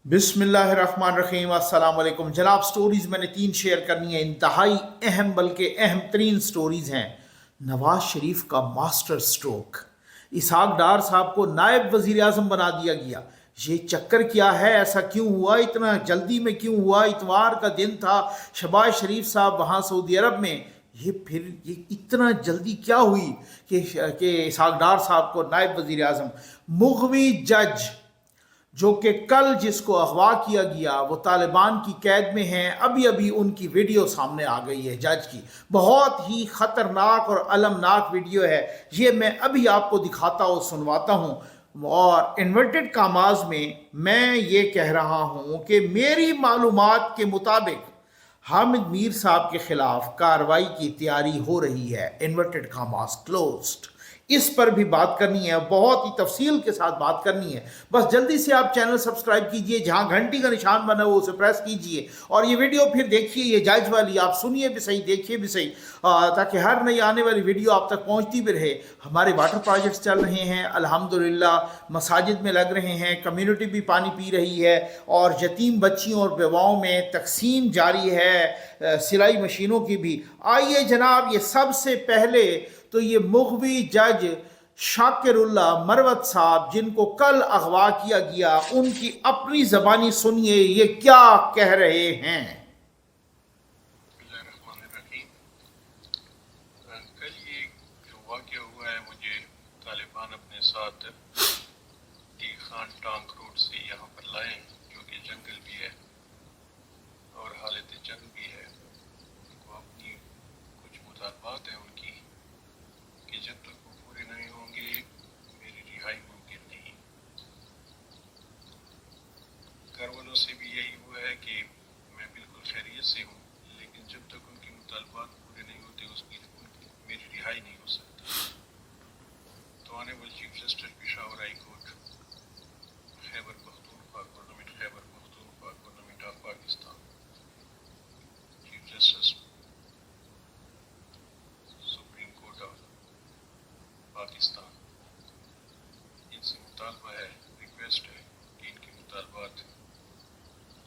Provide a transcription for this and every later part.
बिस्मिल्लाहिर्रहमानिर्रहीम। अस्सलाम वालेकुम जनाब। स्टोरीज़ मैंने 3 शेयर करनी है, इंतहाई अहम बल्कि अहम तरीन स्टोरीज़ हैं। नवाज शरीफ का मास्टर स्ट्रोक, इसहाक डार साहब को नायब वज़ीर आज़म बना दिया गया। ये चक्कर क्या है, ऐसा क्यों हुआ, इतना जल्दी में क्यों हुआ? इतवार का दिन था, शहबाज शरीफ साहब वहाँ सऊदी अरब में, ये इतना जल्दी क्या हुई कि इसहाक डार साहब को नायब वज़ीर आज़म। मुग़वी जज जो कि कल जिसको अगवा किया गया वो तालिबान की कैद में हैं, अभी अभी उनकी वीडियो सामने आ गई है जज की। बहुत ही ख़तरनाक और अलमनाक वीडियो है, ये मैं अभी आपको दिखाता और सुनवाता हूँ। और इन्वर्टेड कामाज में मैं ये कह रहा हूँ कि मेरी मालूमात के मुताबिक हामिद मीर साहब के खिलाफ कार्रवाई की तैयारी हो रही है। Inverted commas closed. इस पर भी बात करनी है, बहुत ही तफसील के साथ बात करनी है। बस जल्दी से आप चैनल सब्सक्राइब कीजिए, जहां घंटी का निशान बना हो उसे प्रेस कीजिए, और ये वीडियो फिर देखिए, ये जज वाली आप सुनिए भी सही, देखिए भी सही, ताकि हर नई आने वाली वीडियो आप तक पहुंचती भी रहे। हमारे वाटर प्रोजेक्ट्स चल रहे हैं अल्हम्दुलिल्लाह, मसाजिद में लग रहे हैं, कम्युनिटी भी पानी पी रही है, और यतीम बच्चियों और बेवाओं में तकसीम जारी है, सिलाई मशीनों की भी। आइए जनाब, ये सबसे पहले तो ये मुग़वी जज शाकिरुल्लाह मरवत साहब जिनको कल अगवा किया गया, उनकी अपनी ज़बानी सुनिए ये क्या कह रहे हैं। कल ये जो वाक़या हुआ है, मुझे तालिबान अपने साथ खान टांक रोड से यहाँ पर लाए, जो कि जंगल भी है और हालत जंग भी है। उनको अपनी कुछ मुतालबात हैं उनकी कि जब तक वो पूरे नहीं होंगे मेरी रिहाई मुमकिन नहीं। घर वालों से भी यही हुआ है कि मैं बिल्कुल खैरियत से हूँ, लेकिन जब तक उनकी मुतालबात पूरे नहीं होते उनकी मेरी रिहाई नहीं हो सकती। तो honourable chief justice Peshawar high court Khyber Pakhtunkhwa government, Khyber Pakhtunkhwa government of Pakistan, chief justice supreme court of Pakistan, इनसे मुतालबा है, रिक्वेस्ट है कि इनकी मुतालबात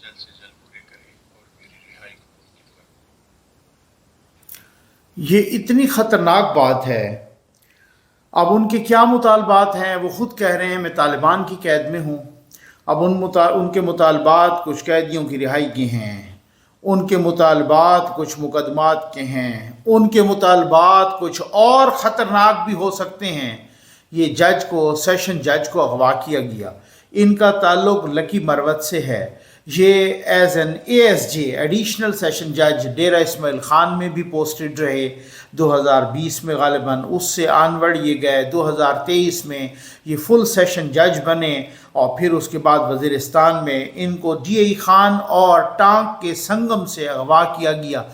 जल्द से जल्द पूरे करें और मेरी रिहाई को मुमकिन करें। ये इतनी ख़तरनाक बात है। अब उनके क्या मुतालबात हैं, वो ख़ुद कह रहे हैं मैं तालिबान की कैद में हूँ। अब उनके मुतालबात कुछ कैदियों की रिहाई के हैं, उनके मुतालबात कुछ मुकदमात के हैं, उनके मुतालबात कुछ और ख़तरनाक भी हो सकते हैं। ये जज को, सेशन जज को अगवा किया गया, इनका ताल्लुक़ लकी मरवत से है। ये as an ASJ additional session जज डेरा इस्माइल ख़ान में भी पोस्टेड रहे 2020 में गालिबन, उससे आनवर्ड ये गए 2023 में ये फुल सेशन जज बने, और फिर उसके बाद वज़ीरिस्तान में इनको DI खान और टांक के संगम से अगवा किया गया।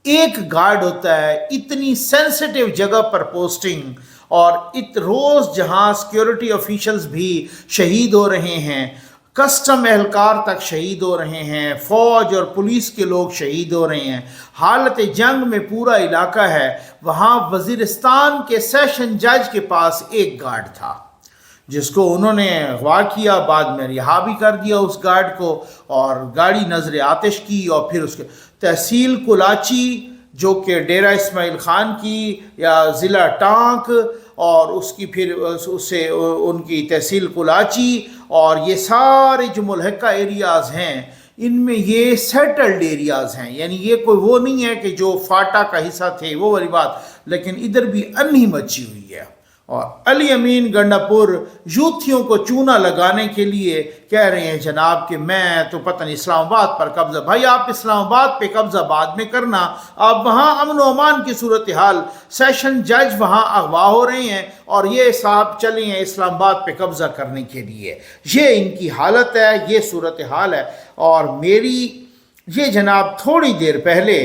एक गार्ड होता है, इतनी सेंसिटिव जगह पर पोस्टिंग, और रोज़ जहाँ सिक्योरिटी ऑफिशल्स भी शहीद हो रहे हैं, कस्टम एहलकार तक शहीद हो रहे हैं, फ़ौज और पुलिस के लोग शहीद हो रहे हैं, हालत जंग में पूरा इलाका है। वहाँ वज़ीरिस्तान के सेशन जज के पास एक गार्ड था जिसको उन्होंने अगवा किया, बाद में रिहा भी कर दिया उस गार्ड को, और गाड़ी नजर आतिश की, और फिर उसके तहसील कुलाची जो कि डेरा इस्माइल ख़ान की या ज़िला टांक, और उसकी फिर उससे उनकी तहसील कुलाची, और ये सारे जो मुल्हका एरियाज़ हैं इनमें ये सेटल्ड एरियाज़ हैं। यानी ये कोई वो नहीं है कि जो फाटा का हिस्सा थे वो वाली बात, लेकिन इधर भी अन्ही मची हुई है। और अली अमीन गंडापुर यूथियों को चूना लगाने के लिए कह रहे हैं जनाब कि मैं तो पता नहीं इस्लामाबाद पर कब्जा। भाई आप इस्लामाबाद पे कब्जा बाद में करना, आप वहाँ अमन व अमान की सूरत हाल, सेशन जज वहाँ अगवा हो रहे हैं और ये साहब चले हैं इस्लामाबाद पे कब्जा करने के लिए। ये इनकी हालत है, ये सूरत हाल है। और मेरी ये जनाब थोड़ी देर पहले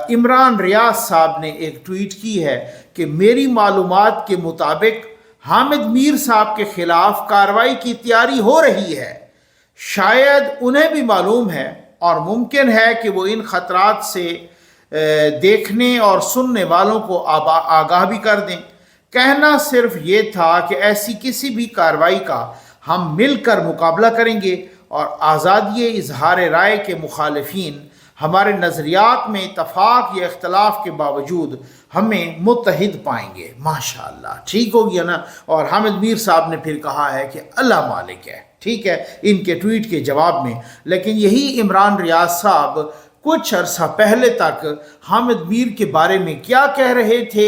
इमरान रियाज साहब ने एक ट्वीट की है कि मेरी मालूमात के मुताबिक हामिद मीर साहब के खिलाफ कार्रवाई की तैयारी हो रही है। शायद उन्हें भी मालूम है और मुमकिन है कि वो इन ख़तरात से देखने और सुनने वालों को आगाह भी कर दें। कहना सिर्फ ये था कि ऐसी किसी भी कार्रवाई का हम मिलकर मुकाबला करेंगे اور آزادی اظہار رائے کے مخالفین ہمارے نظریات میں اتفاق یا اختلاف کے باوجود ہمیں متحد پائیں گے۔ ماشاءاللہ، ٹھیک ہو گیا نا۔ اور حامد میر صاحب نے پھر کہا ہے کہ اللہ مالک ہے، ٹھیک ہے، ان کے ٹویٹ کے جواب میں۔ لیکن یہی عمران ریاض صاحب کچھ عرصہ پہلے تک حامد میر کے بارے میں کیا کہہ رہے تھے،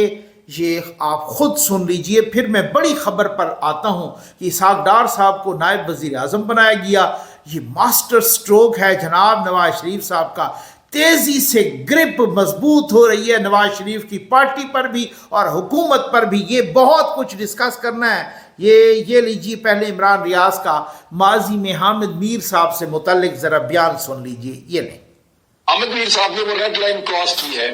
یہ آپ خود سن لیجئے۔ پھر میں بڑی خبر پر آتا ہوں کہ اسحاق ڈار صاحب کو نائب وزیر اعظم بنایا گیا۔ یہ ماسٹر سٹروک ہے جناب نواز شریف صاحب کا۔ تیزی سے گرپ مضبوط ہو رہی ہے نواز شریف کی پارٹی پر بھی اور حکومت پر بھی۔ یہ بہت کچھ ڈسکس کرنا ہے۔ یہ لیجیے پہلے عمران ریاض کا ماضی میں حامد میر صاحب سے متعلق ذرا بیان سن لیجیے۔ یہ لیں۔ حامد میر صاحب نے وہ ریڈ لائن کراس کی ہے،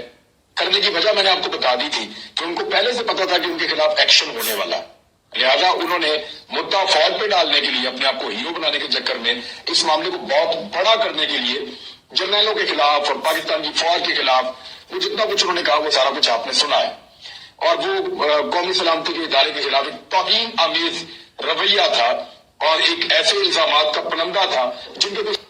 کرنے کی وجہ میں نے آپ کو بتا دی تھی کہ ان کو پہلے سے پتا تھا کہ ان کے خلاف ایکشن ہونے والا ہے، لہذا انہوں نے مدعا فوج پہ ڈالنے کے لیے، اپنے آپ کو ہیرو بنانے کے چکر میں اس معاملے کو بہت بڑا کرنے کے لیے جرنیلوں کے خلاف اور پاکستان کی فوج کے خلاف وہ جتنا کچھ انہوں نے کہا وہ سارا کچھ آپ نے سنا ہے، اور وہ قومی سلامتی کے ادارے کے خلاف ایک توہین آمیز رویہ تھا اور ایک ایسے الزامات کا پرندہ تھا جن کے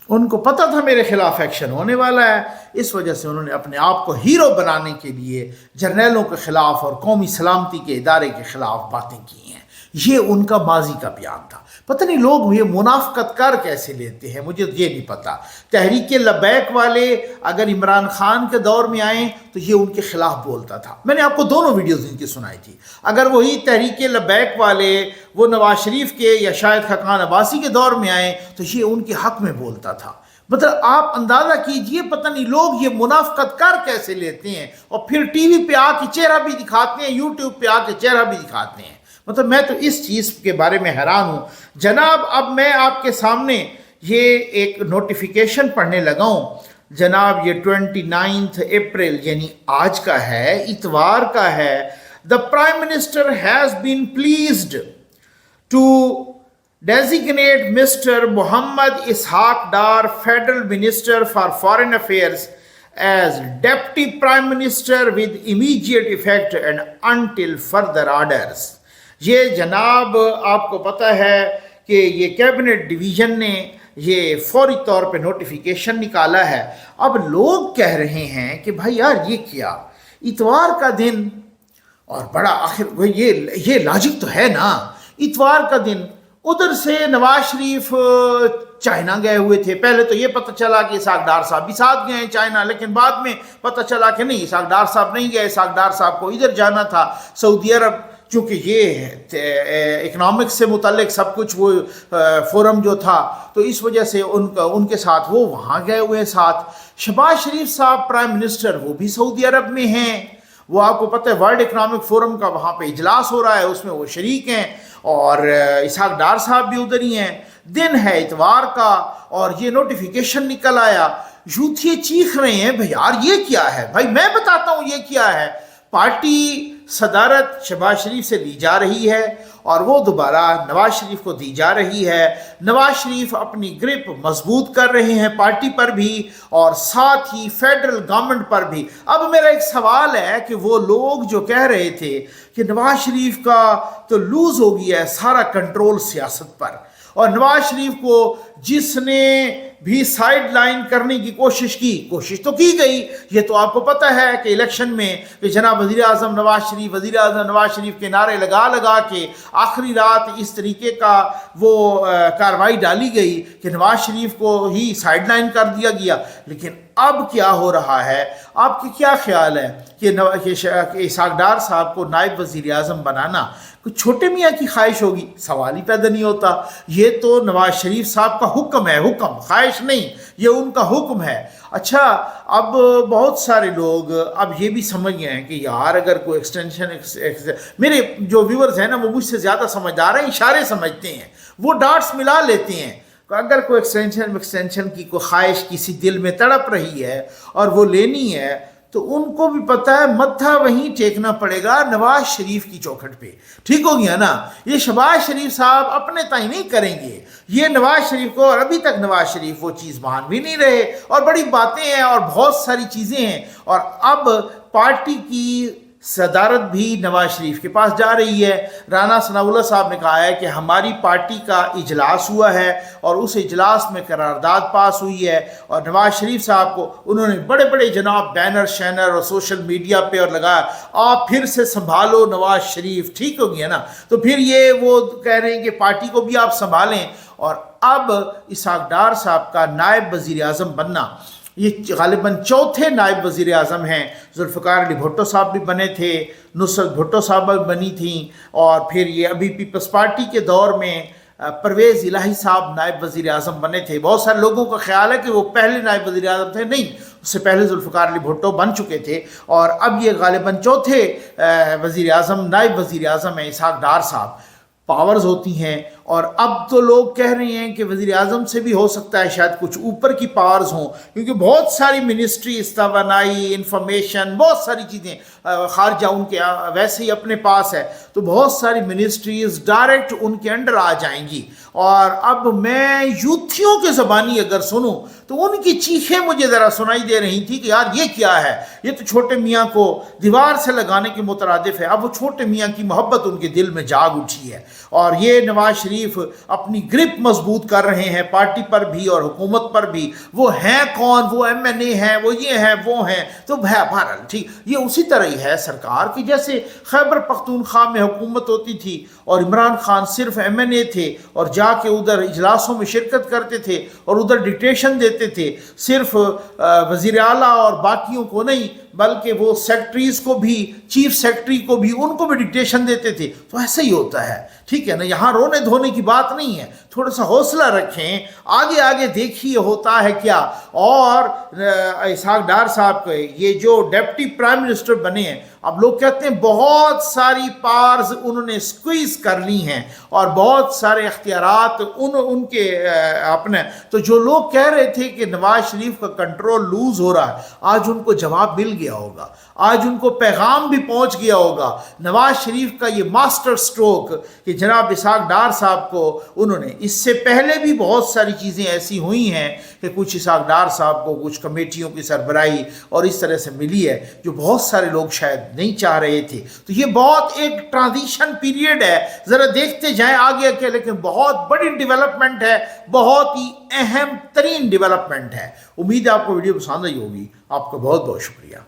ان کو پتہ تھا میرے خلاف ایکشن ہونے والا ہے، اس وجہ سے انہوں نے اپنے آپ کو ہیرو بنانے کے لیے جرنیلوں کے خلاف اور قومی سلامتی کے ادارے کے خلاف باتیں کی ہیں۔ یہ ان کا ماضی کا بیان تھا۔ پتہ نہیں لوگ یہ منافقت کر کیسے لیتے ہیں، مجھے یہ نہیں پتا۔ تحریک لبیک والے اگر عمران خان کے دور میں آئیں تو یہ ان کے خلاف بولتا تھا۔ میں نے آپ کو دونوں ویڈیوز ان کی سنائی تھی۔ اگر وہی تحریک لبیک والے وہ نواز شریف کے یا شاید خاقان عباسی کے دور میں آئیں تو یہ ان کے حق میں بولتا تھا۔ مطلب آپ اندازہ کیجئے پتہ نہیں لوگ یہ منافقت کر کیسے لیتے ہیں اور پھر ٹی وی پہ آ کے چہرہ بھی دکھاتے ہیں، یوٹیوب پہ آ کے چہرہ بھی دکھاتے ہیں۔ مطلب میں تو اس چیز کے بارے میں حیران ہوں۔ جناب اب میں آپ کے سامنے یہ ایک نوٹیفیکیشن پڑھنے لگا ہوں۔ جناب یہ 29 اپریل یعنی آج کا ہے، اتوار کا ہے۔ The Prime Minister has been pleased to designate Mr. Muhammad Ishaq Dar, Federal Minister for Foreign Affairs, as Deputy Prime Minister with immediate effect and until further orders. یہ جناب آپ کو پتہ ہے کہ یہ کیبنٹ ڈویژن نے یہ فوری طور پہ نوٹیفیکیشن نکالا ہے۔ اب لوگ کہہ رہے ہیں کہ بھائی یار یہ کیا اتوار کا دن، اور بڑا آخر یہ لاجک تو ہے نا، اتوار کا دن ادھر سے نواز شریف چائنا گئے ہوئے تھے۔ پہلے تو یہ پتہ چلا کہ اسحاق ڈار صاحب بھی ساتھ گئے ہیں چائنا، لیکن بعد میں پتہ چلا کہ نہیں، اسحاق ڈار صاحب نہیں گئے، اسحاق ڈار صاحب کو ادھر جانا تھا سعودی عرب، چونکہ یہ اکنامکس سے متعلق سب کچھ وہ فورم جو تھا تو اس وجہ سے ان کے ساتھ وہ وہاں گئے ہوئے ساتھ۔ شہباز شریف صاحب پرائم منسٹر وہ بھی سعودی عرب میں ہیں، وہ آپ کو پتہ ہے ورلڈ اکنامک فورم کا وہاں پہ اجلاس ہو رہا ہے، اس میں وہ شریک ہیں، اور اسحاق ڈار صاحب بھی ادھر ہی ہیں۔ دن ہے اتوار کا اور یہ نوٹیفیکیشن نکل آیا۔ یوتھ یہ چیخ رہے ہیں بھائی یار یہ کیا ہے، بھائی میں بتاتا ہوں یہ کیا ہے۔ پارٹی صدارت شہباز شریف سے لی جا رہی ہے اور وہ دوبارہ نواز شریف کو دی جا رہی ہے۔ نواز شریف اپنی گرپ مضبوط کر رہے ہیں پارٹی پر بھی اور ساتھ ہی فیڈرل گورنمنٹ پر بھی۔ اب میرا ایک سوال ہے کہ وہ لوگ جو کہہ رہے تھے کہ نواز شریف کا تو لوز ہو گیا ہے سارا کنٹرول سیاست پر، اور نواز شریف کو جس نے بھی سائیڈ لائن کرنے کی کوشش تو کی گئی۔ یہ تو آپ کو پتہ ہے کہ الیکشن میں کہ جناب وزیر اعظم نواز شریف کے نعرے لگا کے آخری رات اس طریقے کا وہ کارروائی ڈالی گئی کہ نواز شریف کو ہی سائیڈ لائن کر دیا گیا۔ لیکن اب کیا ہو رہا ہے، آپ کی کیا خیال ہے کہ اسحاق ڈار صاحب کو نائب وزیر اعظم بنانا کوئی چھوٹے میاں کی خواہش ہوگی؟ سوال ہی پیدا نہیں ہوتا۔ یہ تو نواز شریف صاحب کا حکم ہے، حکم خواہش نہیں، یہ ان کا حکم ہے۔ اچھا اب بہت سارے لوگ اب یہ بھی سمجھ گئے ہیں کہ یار اگر کوئی ایکسٹینشن، میرے جو ویورز ہیں نا وہ مجھ سے زیادہ سمجھدار ہیں، اشارے سمجھتے ہیں، وہ ڈاٹس ملا لیتے ہیں۔ اگر کوئی ایکسٹینشن کی کوئی خواہش کسی دل میں تڑپ رہی ہے اور وہ لینی ہے تو ان کو بھی پتہ ہے متھا وہیں ٹیکنا پڑے گا نواز شریف کی چوکھٹ پہ۔ ٹھیک ہو گیا نا؟ یہ شہباز شریف صاحب اپنے تائیں نہیں کریں گے یہ نواز شریف کو، اور ابھی تک نواز شریف وہ چیز مان بھی نہیں رہے، اور بڑی باتیں ہیں اور بہت ساری چیزیں ہیں۔ اور اب پارٹی کی सदारत भी नवाज शरीफ के पास जा रही है। राना सनाउल्लाह साहब ने कहा है कि हमारी पार्टी का इजलास हुआ है और उस इजलास में करारदाद पास हुई है, और नवाज शरीफ साहब को उन्होंने बड़े बड़े जनाब बैनर शैनर और सोशल मीडिया पे और लगाया, आप फिर से संभालो नवाज शरीफ, ठीक हो गया ना। तो फिर ये वो कह रहे हैं कि पार्टी को भी आप संभालें। और अब इसहाक डार साहब का नायब वज़ीर आज़म बनना, ये गालिबन चौथे नायब वज़ीर आज़म हैं। जुल्फ़िकार अली भुट्टो साहब भी बने थे, नुसरत भुट्टो साहब भी बनी थी, और फिर ये अभी पीपल्स पार्टी के दौर में परवेज़ इलाही साहब नायब वज़ीर आज़म बने थे। बहुत सारे लोगों का ख्याल है कि वो पहले नायब वज़ीर आज़म थे, नहीं, उससे पहले जुल्फ़िकार अली भुट्टो बन चुके थे, और अब ये गालिबन चौथे वज़ीर आज़म नायब वज़ीर आज़म हैं इसहाक डार साहब। पावर्स होती हैं, और अब तो लोग कह रहे हैं कि वज़ीर आज़म से भी हो सकता है शायद कुछ ऊपर की पावर्स हों, क्योंकि बहुत सारी मिनिस्ट्री, तवानाई, इंफॉर्मेशन, बहुत सारी चीज़ें, खारजा उनके वैसे ही अपने पास है, तो बहुत सारी मिनिस्ट्रीज़ डायरेक्ट उनके अंडर आ जाएंगी। और अब मैं यूथियों के ज़बानी अगर सुनूं तो उनकी चीखें मुझे ज़रा सुनाई दे रही थी कि यार ये क्या है, ये तो छोटे मियाँ को दीवार से लगाने के मुतरादिफ है। अब वो छोटे मियाँ की मोहब्बत उनके दिल में जाग उठी है, और ये नवाज शरीफ अपनी ग्रिप मजबूत कर रहे हैं पार्टी पर भी और हुकूमत पर भी। वो हैं कौन, वो MNA हैं, वो ये हैं, वो हैं, तो बहरहाल ठीक ये उसी तरह ही है सरकार की जैसे खैबर पख्तूनख्वा में हुकूमत होती थी और इमरान खान सिर्फ MNA थे और जाके उधर इजलासों में शिरकत करते थे और उधर डिक्टेशन देते थे, सिर्फ वज़ीर आला और बाकियों को नहीं बल्कि वो सेक्रेटरीज को भी, चीफ सेक्रेटरी को भी, उनको भी डिक्टेशन देते थे। तो ऐसे ही होता है, ठीक है ना। यहाँ रोने धोने की बात नहीं है, थोड़ा सा हौसला रखें, आगे आगे देखिए होता है क्या। और इसहाक डार साहब के ये जो डिप्टी प्राइम मिनिस्टर बने हैं, अब लोग कहते हैं बहुत सारी पावर्स उन्होंने स्क्वीज कर ली हैं और बहुत सारे इख्तियारात उनके अपने। तो जो लोग कह रहे थे कि नवाज शरीफ का कंट्रोल लूज हो रहा है, आज उनको जवाब मिल गया होगा, आज उनको पैगाम भी पहुंच गया होगा। नवाज शरीफ का ये मास्टर स्ट्रोक कि जनाब इसहाक डार साहब को उन्होंने, इससे पहले भी बहुत सारी चीज़ें ऐसी हुई हैं कि कुछ इसहाक डार साहब को कुछ कमेटियों की सरबराही और इस तरह से मिली है जो बहुत सारे लोग शायद नहीं चाह रहे थे। तो ये बहुत एक ट्रांजिशन पीरियड है, ज़रा देखते जाएं आगे के, लेकिन बहुत बड़ी डेवलपमेंट है, बहुत ही अहम तरीन डेवलपमेंट है। उम्मीद है आपको वीडियो पसंद आई होगी। आपका बहुत बहुत शुक्रिया।